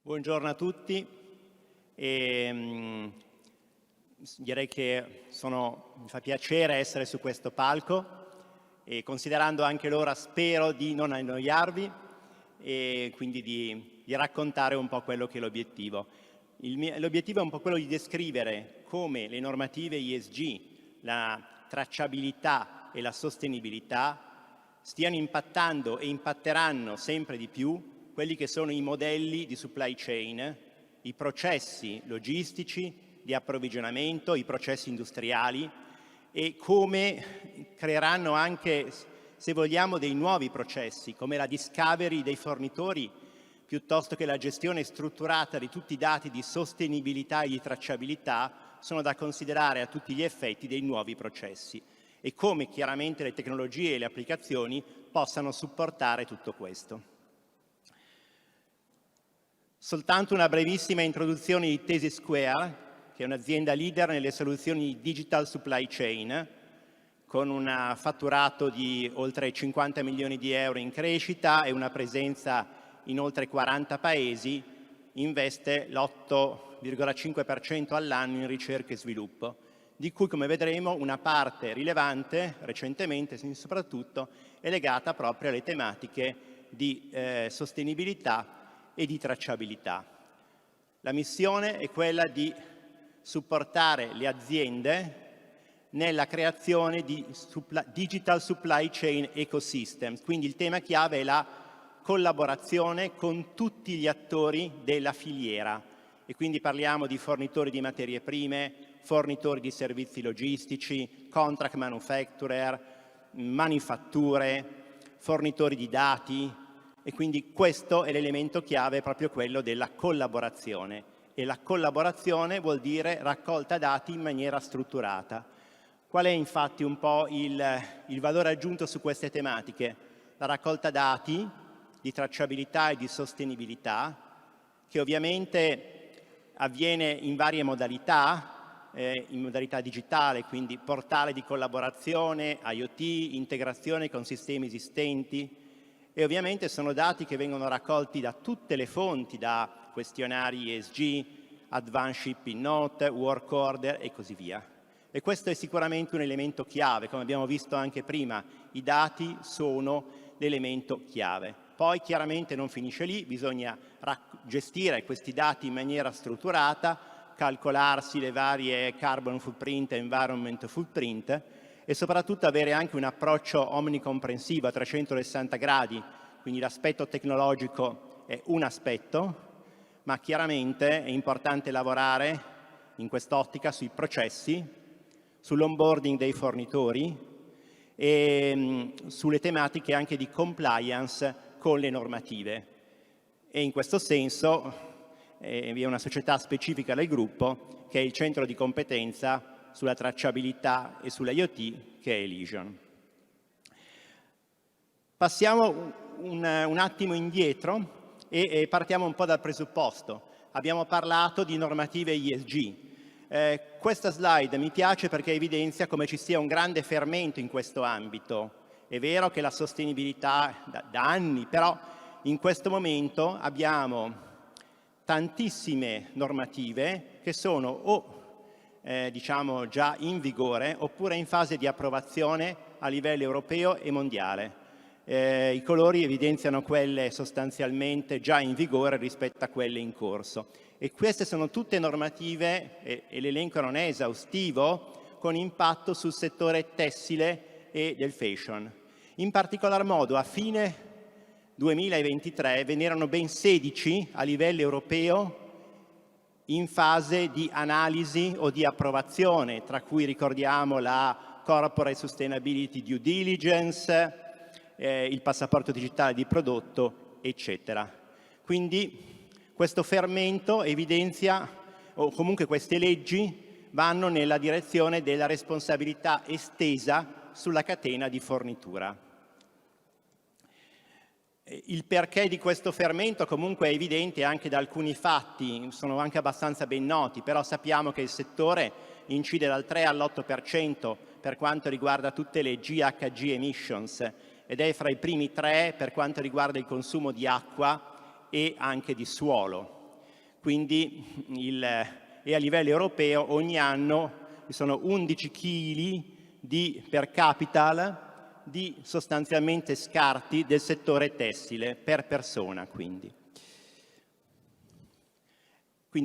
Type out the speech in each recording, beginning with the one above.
Buongiorno a tutti. Direi che mi fa piacere essere su questo palco e considerando anche l'ora spero di non annoiarvi e quindi di raccontare un po' quello che è l'obiettivo. L'obiettivo è un po' quello di descrivere come le normative ESG, la tracciabilità e la sostenibilità stiano impattando e impatteranno sempre di più quelli che sono i modelli di supply chain, i processi logistici, di approvvigionamento, i processi industriali e come creeranno anche, se vogliamo, dei nuovi processi, come la discovery dei fornitori, piuttosto che la gestione strutturata di tutti i dati di sostenibilità e di tracciabilità, sono da considerare a tutti gli effetti dei nuovi processi e come chiaramente le tecnologie e le applicazioni possano supportare tutto questo. Soltanto una brevissima introduzione di TesiSquare, che è un'azienda leader nelle soluzioni di digital supply chain, con un fatturato di oltre 50 milioni di euro in crescita e una presenza in oltre 40 paesi, investe l'8,5% all'anno in ricerca e sviluppo, di cui, come vedremo, una parte rilevante, recentemente soprattutto, è legata proprio alle tematiche di sostenibilità e di tracciabilità. La missione è quella di supportare le aziende nella creazione di digital supply chain ecosystem. Quindi il tema chiave è la collaborazione con tutti gli attori della filiera e quindi parliamo di fornitori di materie prime, fornitori di servizi logistici, contract manufacturer, manifatture, fornitori di dati. E quindi questo è l'elemento chiave, proprio quello della collaborazione. E la collaborazione vuol dire raccolta dati in maniera strutturata. Qual è infatti un po' il valore aggiunto su queste tematiche? La raccolta dati di tracciabilità e di sostenibilità, che ovviamente avviene in varie modalità, in modalità digitale, quindi portale di collaborazione, IoT, integrazione con sistemi esistenti, e ovviamente sono dati che vengono raccolti da tutte le fonti, da questionari ESG, Advanced Shipping Note, Work Order e così via. E questo è sicuramente un elemento chiave, come abbiamo visto anche prima, i dati sono l'elemento chiave. Poi chiaramente non finisce lì, bisogna gestire questi dati in maniera strutturata, calcolarsi le varie carbon footprint e environment footprint, e soprattutto avere anche un approccio omnicomprensivo a 360 gradi, quindi l'aspetto tecnologico è un aspetto, ma chiaramente è importante lavorare in quest'ottica sui processi, sull'onboarding dei fornitori e sulle tematiche anche di compliance con le normative. E in questo senso vi è una società specifica del gruppo che è il centro di competenza sulla tracciabilità e sulla IoT, che è Elysion. Passiamo un attimo indietro e partiamo un po' dal presupposto. Abbiamo parlato di normative ESG. Questa slide mi piace perché evidenzia come ci sia un grande fermento in questo ambito. È vero che la sostenibilità da anni, però in questo momento abbiamo tantissime normative che sono o diciamo già in vigore oppure in fase di approvazione a livello europeo e mondiale. I colori evidenziano quelle sostanzialmente già in vigore rispetto a quelle in corso e queste sono tutte normative e l'elenco non è esaustivo con impatto sul settore tessile e del fashion. In particolar modo a fine 2023 ve n'erano ben 16 a livello europeo in fase di analisi o di approvazione, tra cui ricordiamo la Corporate Sustainability Due Diligence, il passaporto digitale di prodotto, eccetera. Quindi questo fermento evidenzia, o comunque queste leggi vanno nella direzione della responsabilità estesa sulla catena di fornitura. Il perché di questo fermento comunque è evidente anche da alcuni fatti, sono anche abbastanza ben noti, però sappiamo che il settore incide dal 3 all'8% per quanto riguarda tutte le GHG emissions ed è fra i primi 3 per quanto riguarda il consumo di acqua e anche di suolo. quindi e a livello europeo ogni anno ci sono 11 kg per capita di sostanzialmente scarti del settore tessile per persona. Quindi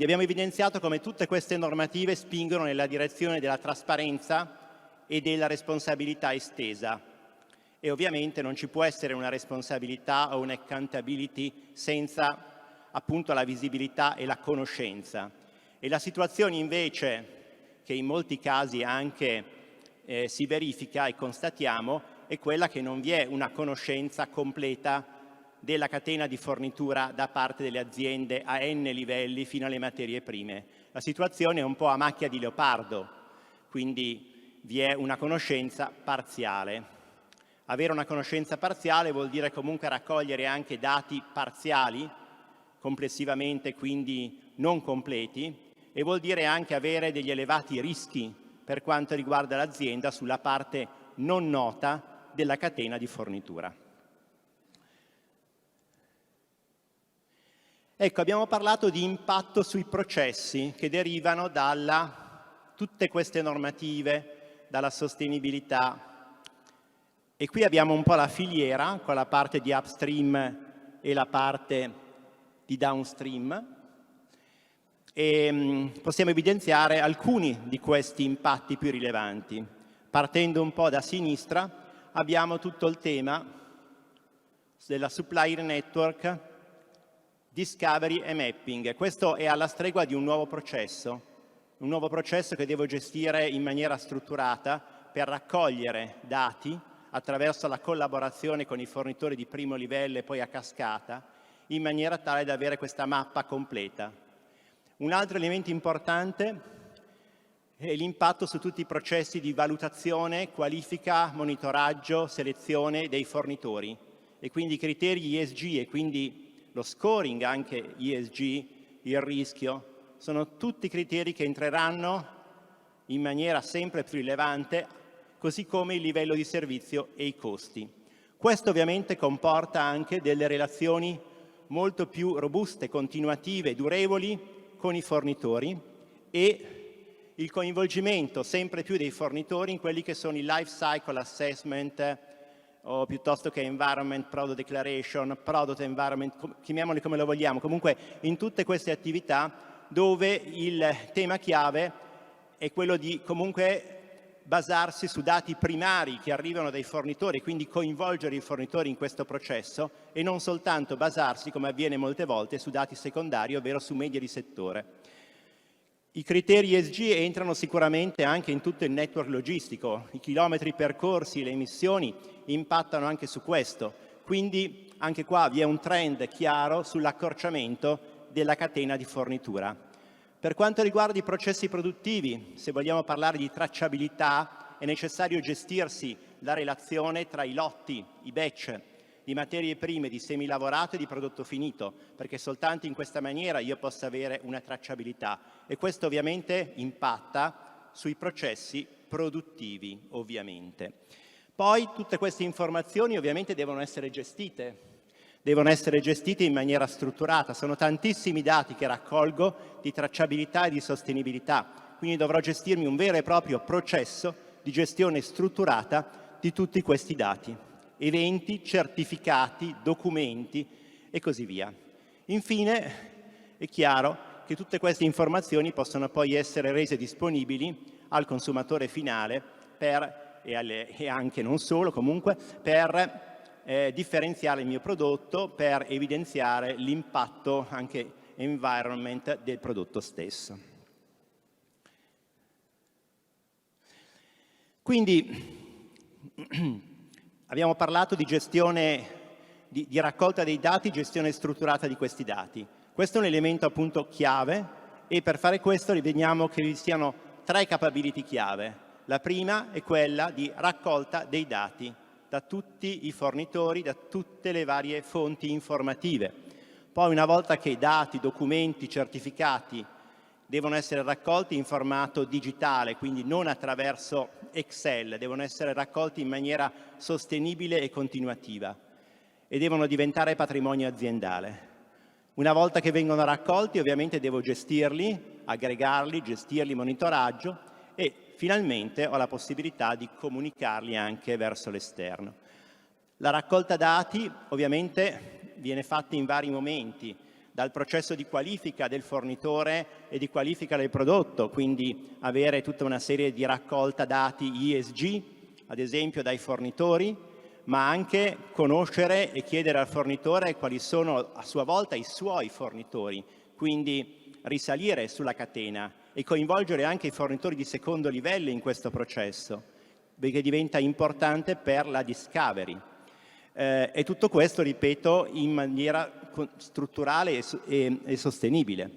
abbiamo evidenziato come tutte queste normative spingono nella direzione della trasparenza e della responsabilità estesa. E ovviamente non ci può essere una responsabilità o un'accountability senza appunto la visibilità e la conoscenza. E la situazione invece, che in molti casi anche si verifica e constatiamo, è quella che non vi è una conoscenza completa della catena di fornitura da parte delle aziende a n livelli fino alle materie prime. La situazione è un po' a macchia di leopardo, quindi vi è una conoscenza parziale. Avere una conoscenza parziale vuol dire comunque raccogliere anche dati parziali, complessivamente quindi non completi, e vuol dire anche avere degli elevati rischi per quanto riguarda l'azienda sulla parte non nota della catena di fornitura. Ecco, abbiamo parlato di impatto sui processi che derivano da tutte queste normative, dalla sostenibilità. E qui abbiamo un po' la filiera, con la parte di upstream e la parte di downstream. E possiamo evidenziare alcuni di questi impatti più rilevanti. Partendo un po' da sinistra, abbiamo tutto il tema della supplier network, discovery e mapping. Questo è alla stregua di un nuovo processo che devo gestire in maniera strutturata per raccogliere dati attraverso la collaborazione con i fornitori di primo livello e poi a cascata, in maniera tale da avere questa mappa completa. Un altro elemento importante è l'impatto su tutti i processi di valutazione, qualifica, monitoraggio, selezione dei fornitori e quindi i criteri ESG e quindi lo scoring anche ESG, il rischio, sono tutti criteri che entreranno in maniera sempre più rilevante, così come il livello di servizio e i costi. Questo ovviamente comporta anche delle relazioni molto più robuste, continuative, durevoli con i fornitori e il coinvolgimento sempre più dei fornitori in quelli che sono i life cycle assessment o piuttosto che environment product declaration, product environment, chiamiamoli come lo vogliamo, comunque in tutte queste attività dove il tema chiave è quello di comunque basarsi su dati primari che arrivano dai fornitori, quindi coinvolgere i fornitori in questo processo e non soltanto basarsi, come avviene molte volte, su dati secondari, ovvero su medie di settore. I criteri ESG entrano sicuramente anche in tutto il network logistico, i chilometri percorsi, le emissioni impattano anche su questo, quindi anche qua vi è un trend chiaro sull'accorciamento della catena di fornitura. Per quanto riguarda i processi produttivi, se vogliamo parlare di tracciabilità, è necessario gestirsi la relazione tra i lotti, i batch, di materie prime, di semilavorato e di prodotto finito, perché soltanto in questa maniera io posso avere una tracciabilità e questo ovviamente impatta sui processi produttivi, ovviamente. Poi tutte queste informazioni ovviamente devono essere gestite in maniera strutturata, sono tantissimi dati che raccolgo di tracciabilità e di sostenibilità, quindi dovrò gestirmi un vero e proprio processo di gestione strutturata di tutti questi dati. Eventi, certificati, documenti e così via. Infine è chiaro che tutte queste informazioni possono poi essere rese disponibili al consumatore finale e anche non solo comunque per differenziare il mio prodotto, per evidenziare l'impatto anche environment del prodotto stesso. Quindi abbiamo parlato di gestione, di raccolta dei dati, gestione strutturata di questi dati. Questo è un elemento appunto chiave e per fare questo riteniamo che vi siano 3 capability chiave. La prima è quella di raccolta dei dati da tutti i fornitori, da tutte le varie fonti informative. Poi una volta che i dati, documenti, certificati devono essere raccolti in formato digitale, quindi non attraverso Excel, devono essere raccolti in maniera sostenibile e continuativa e devono diventare patrimonio aziendale. Una volta che vengono raccolti, ovviamente devo gestirli, aggregarli, gestirli, monitoraggio e finalmente ho la possibilità di comunicarli anche verso l'esterno. La raccolta dati ovviamente viene fatta in vari momenti, dal processo di qualifica del fornitore e di qualifica del prodotto, quindi avere tutta una serie di raccolta dati ESG, ad esempio dai fornitori, ma anche conoscere e chiedere al fornitore quali sono a sua volta i suoi fornitori, quindi risalire sulla catena e coinvolgere anche i fornitori di secondo livello in questo processo, perché diventa importante per la discovery. E tutto questo, ripeto, in maniera strutturale e sostenibile.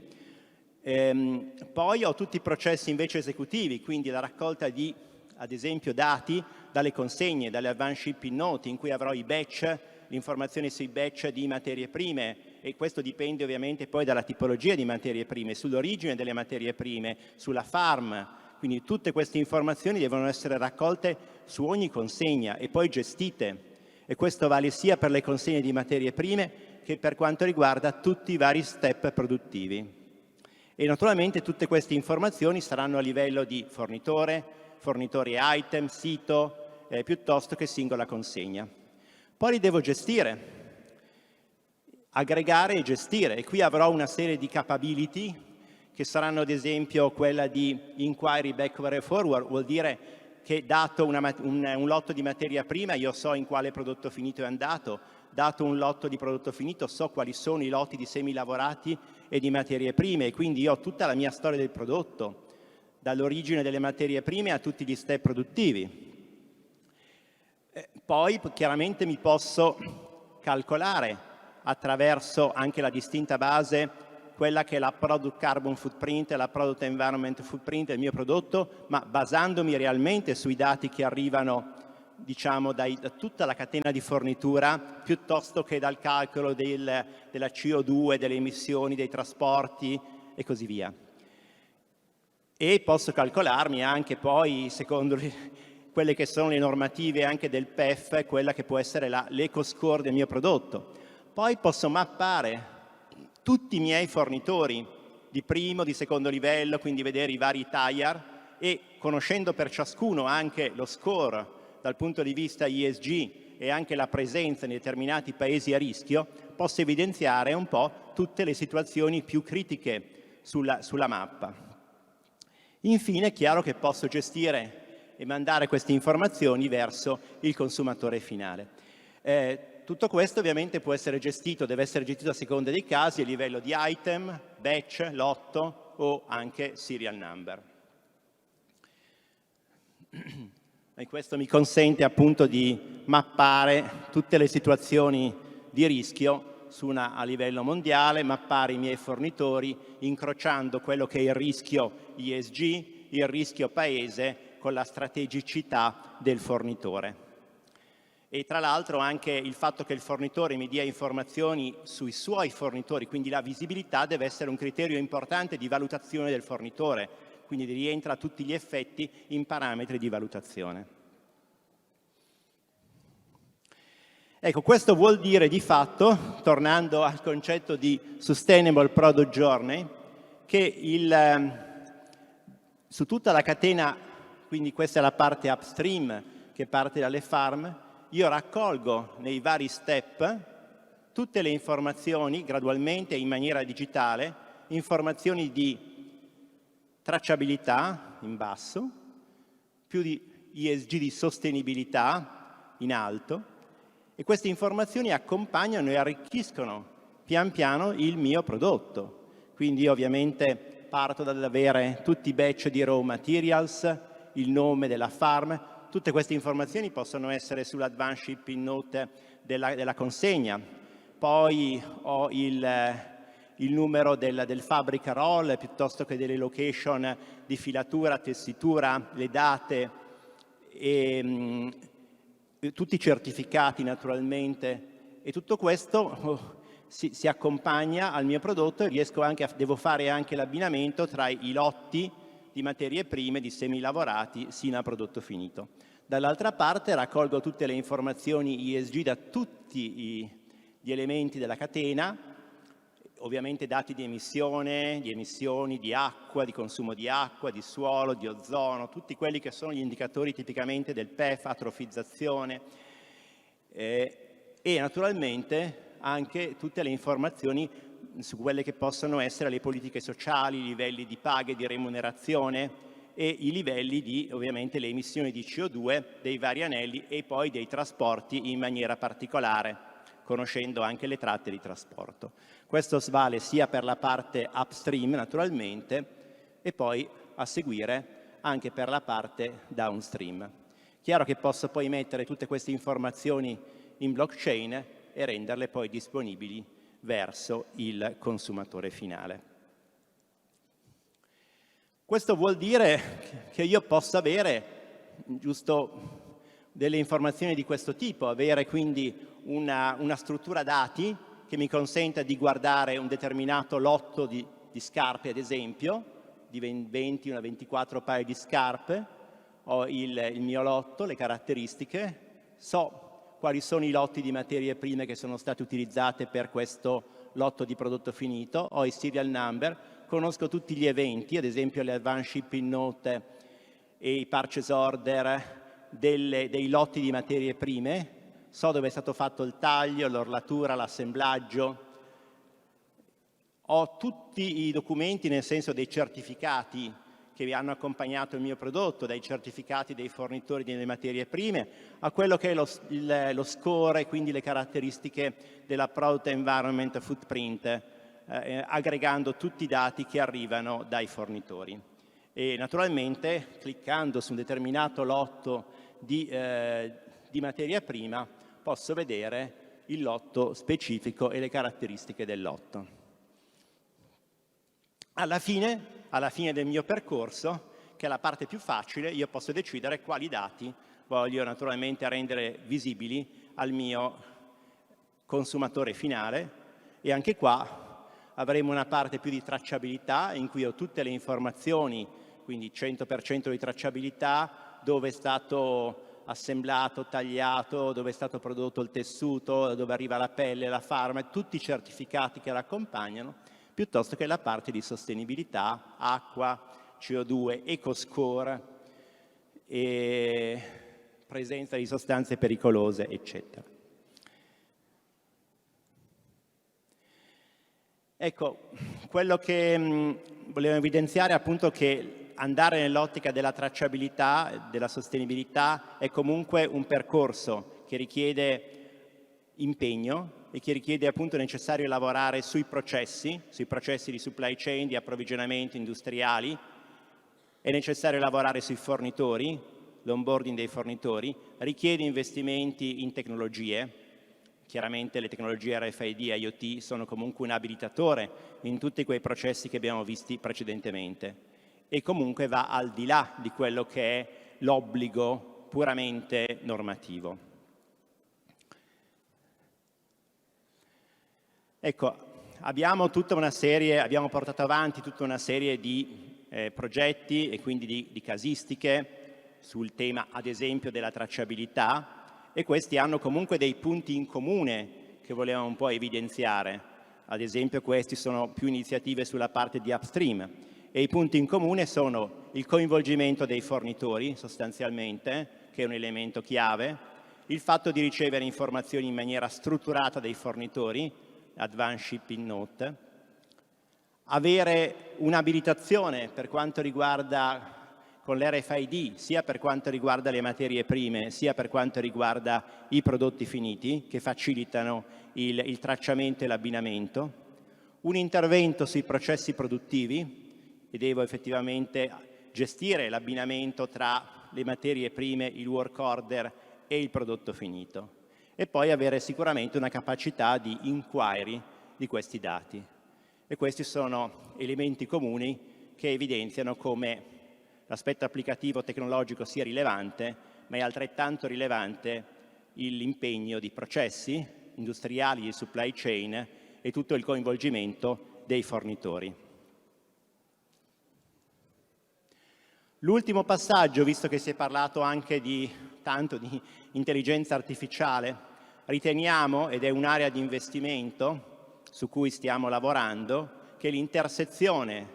Poi ho tutti i processi invece esecutivi, quindi la raccolta di, ad esempio, dati dalle consegne, dalle advanced shipping note, in cui avrò i batch, l'informazione sui batch di materie prime, e questo dipende ovviamente poi dalla tipologia di materie prime, sull'origine delle materie prime, sulla farm. Quindi tutte queste informazioni devono essere raccolte su ogni consegna e poi gestite. E questo vale sia per le consegne di materie prime che per quanto riguarda tutti i vari step produttivi. E naturalmente tutte queste informazioni saranno a livello di fornitore, fornitori item, sito, piuttosto che singola consegna. Poi li devo gestire, aggregare e gestire, e qui avrò una serie di capability che saranno ad esempio quella di inquiry backward e forward, vuol dire che dato un lotto di materia prima io so in quale prodotto finito è andato, dato un lotto di prodotto finito so quali sono i lotti di semilavorati e di materie prime, e quindi io ho tutta la mia storia del prodotto, dall'origine delle materie prime a tutti gli step produttivi. Poi chiaramente mi posso calcolare attraverso anche la distinta base quella che è la product carbon footprint e la product environment footprint del mio prodotto, ma basandomi realmente sui dati che arrivano, diciamo, da tutta la catena di fornitura, piuttosto che dal calcolo della CO2, delle emissioni, dei trasporti e così via. E posso calcolarmi anche poi, secondo quelle che sono le normative anche del PEF, quella che può essere l'eco-score del mio prodotto. Poi posso mappare tutti i miei fornitori di primo, di secondo livello, quindi vedere i vari tier e conoscendo per ciascuno anche lo score dal punto di vista ESG e anche la presenza in determinati paesi a rischio, posso evidenziare un po' tutte le situazioni più critiche sulla mappa. Infine è chiaro che posso gestire e mandare queste informazioni verso il consumatore finale. Tutto questo ovviamente può essere gestito, deve essere gestito a seconda dei casi a livello di item, batch, lotto o anche serial number. E questo mi consente appunto di mappare tutte le situazioni di rischio a livello mondiale, mappare i miei fornitori, incrociando quello che è il rischio ESG, il rischio paese con la strategicità del fornitore. E tra l'altro anche il fatto che il fornitore mi dia informazioni sui suoi fornitori, quindi la visibilità deve essere un criterio importante di valutazione del fornitore, quindi rientra a tutti gli effetti in parametri di valutazione. Ecco, questo vuol dire di fatto, tornando al concetto di Sustainable Product Journey, che su tutta la catena, quindi questa è la parte upstream che parte dalle farm, io raccolgo nei vari step tutte le informazioni gradualmente in maniera digitale, informazioni di tracciabilità in basso, più di ESG di sostenibilità in alto, e queste informazioni accompagnano e arricchiscono pian piano il mio prodotto. Quindi io ovviamente parto dall'avere tutti i batch di raw materials, il nome della farm. Tutte queste informazioni possono essere sull'advanced shipping note della consegna. Poi ho il numero del fabric roll, piuttosto che delle location di filatura, tessitura, le date, e tutti i certificati naturalmente. E tutto questo si accompagna al mio prodotto e devo fare anche l'abbinamento tra i lotti di materie prime, di semilavorati, sino a prodotto finito. Dall'altra parte raccolgo tutte le informazioni ESG da tutti gli elementi della catena, ovviamente dati di emissione, di emissioni di acqua, di consumo di acqua, di suolo, di ozono, tutti quelli che sono gli indicatori tipicamente del PEF, atrofizzazione, e naturalmente anche tutte le informazioni su quelle che possono essere le politiche sociali, i livelli di paghe, di remunerazione e i livelli di, ovviamente, le emissioni di CO2 dei vari anelli e poi dei trasporti in maniera particolare, conoscendo anche le tratte di trasporto. Questo vale sia per la parte upstream, naturalmente, e poi a seguire anche per la parte downstream. Chiaro che posso poi mettere tutte queste informazioni in blockchain e renderle poi disponibili verso il consumatore finale. Questo vuol dire che io posso avere giusto delle informazioni di questo tipo, avere quindi una struttura dati che mi consenta di guardare un determinato lotto di scarpe, ad esempio, di 20 o 24 paia di scarpe, ho il mio lotto, le caratteristiche, so quali sono i lotti di materie prime che sono state utilizzate per questo lotto di prodotto finito, ho il serial number, conosco tutti gli eventi, ad esempio le advanced shipping note e i purchase order dei lotti di materie prime, so dove è stato fatto il taglio, l'orlatura, l'assemblaggio, ho tutti i documenti, nel senso dei certificati che vi hanno accompagnato il mio prodotto, dai certificati dei fornitori delle materie prime a quello che è lo score, quindi le caratteristiche della Product Environment Footprint, aggregando tutti i dati che arrivano dai fornitori. E naturalmente, cliccando su un determinato lotto di materia prima, posso vedere il lotto specifico e le caratteristiche del lotto. Alla fine del mio percorso, che è la parte più facile, io posso decidere quali dati voglio naturalmente rendere visibili al mio consumatore finale, e anche qua avremo una parte più di tracciabilità in cui ho tutte le informazioni, quindi 100% di tracciabilità, dove è stato assemblato, tagliato, dove è stato prodotto il tessuto, dove arriva la pelle, la farma, tutti i certificati che l'accompagnano, piuttosto che la parte di sostenibilità, acqua, CO2, EcoScore, e presenza di sostanze pericolose, eccetera. Ecco, quello che volevo evidenziare è appunto che andare nell'ottica della tracciabilità, della sostenibilità, è comunque un percorso che richiede impegno e che richiede appunto necessario lavorare sui processi di supply chain, di approvvigionamento industriali, è necessario lavorare sui fornitori, l'onboarding dei fornitori, richiede investimenti in tecnologie. Chiaramente le tecnologie RFID e IoT sono comunque un abilitatore in tutti quei processi che abbiamo visti precedentemente, e comunque va al di là di quello che è l'obbligo puramente normativo. Ecco, abbiamo portato avanti tutta una serie di progetti e quindi di casistiche sul tema, ad esempio, della tracciabilità, e questi hanno comunque dei punti in comune che volevamo un po' evidenziare. Ad esempio, questi sono più iniziative sulla parte di upstream, e i punti in comune sono il coinvolgimento dei fornitori, sostanzialmente, che è un elemento chiave, il fatto di ricevere informazioni in maniera strutturata dai fornitori, Advanced Shipping Note, avere un'abilitazione per quanto riguarda con l'RFID, sia per quanto riguarda le materie prime, sia per quanto riguarda i prodotti finiti, che facilitano il tracciamento e l'abbinamento, un intervento sui processi produttivi, e devo effettivamente gestire l'abbinamento tra le materie prime, il work order e il prodotto finito, e poi avere sicuramente una capacità di inquiry di questi dati. E questi sono elementi comuni che evidenziano come l'aspetto applicativo tecnologico sia rilevante, ma è altrettanto rilevante l'impegno di processi industriali, di supply chain e tutto il coinvolgimento dei fornitori. L'ultimo passaggio, visto che si è parlato anche tanto di intelligenza artificiale, riteniamo, ed è un'area di investimento su cui stiamo lavorando, che l'intersezione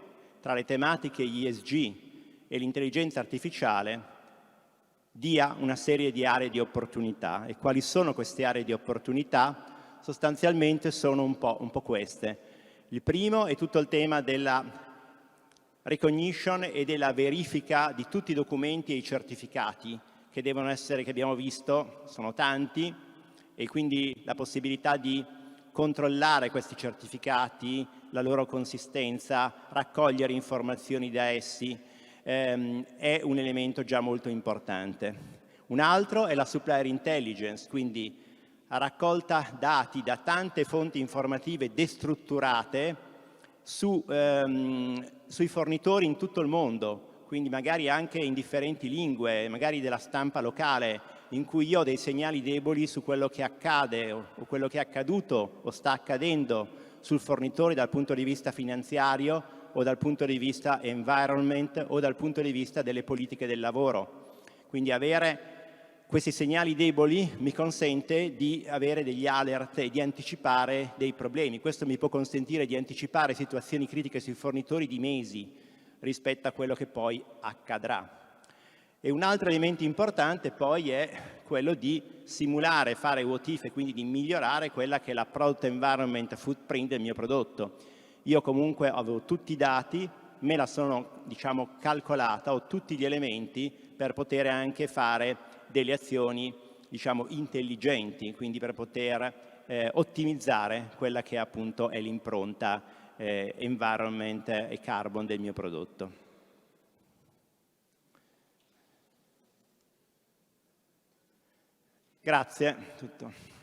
tra le tematiche ESG e l'intelligenza artificiale dia una serie di aree di opportunità. E quali sono queste aree di opportunità? Sostanzialmente sono un po' queste. Il primo è tutto il tema della recognition e della verifica di tutti i documenti e i certificati che devono essere, che abbiamo visto, sono tanti, e quindi la possibilità di controllare questi certificati, la loro consistenza, raccogliere informazioni da essi, è un elemento già molto importante. Un altro è la supplier intelligence, quindi la raccolta dati da tante fonti informative destrutturate sui fornitori in tutto il mondo, quindi magari anche in differenti lingue, magari della stampa locale, in cui io ho dei segnali deboli su quello che accade o quello che è accaduto o sta accadendo sul fornitore dal punto di vista finanziario o dal punto di vista environment o dal punto di vista delle politiche del lavoro. Quindi avere questi segnali deboli mi consente di avere degli alert e di anticipare dei problemi. Questo mi può consentire di anticipare situazioni critiche sui fornitori di mesi rispetto a quello che poi accadrà. E un altro elemento importante poi è quello di simulare, fare what if e quindi di migliorare quella che è la product environment footprint del mio prodotto. Io comunque avevo tutti i dati, me la sono, diciamo, calcolata, ho tutti gli elementi per poter anche fare delle azioni, diciamo, intelligenti, quindi per poter ottimizzare quella che appunto è l'impronta environment e carbon del mio prodotto. Grazie. Tutto.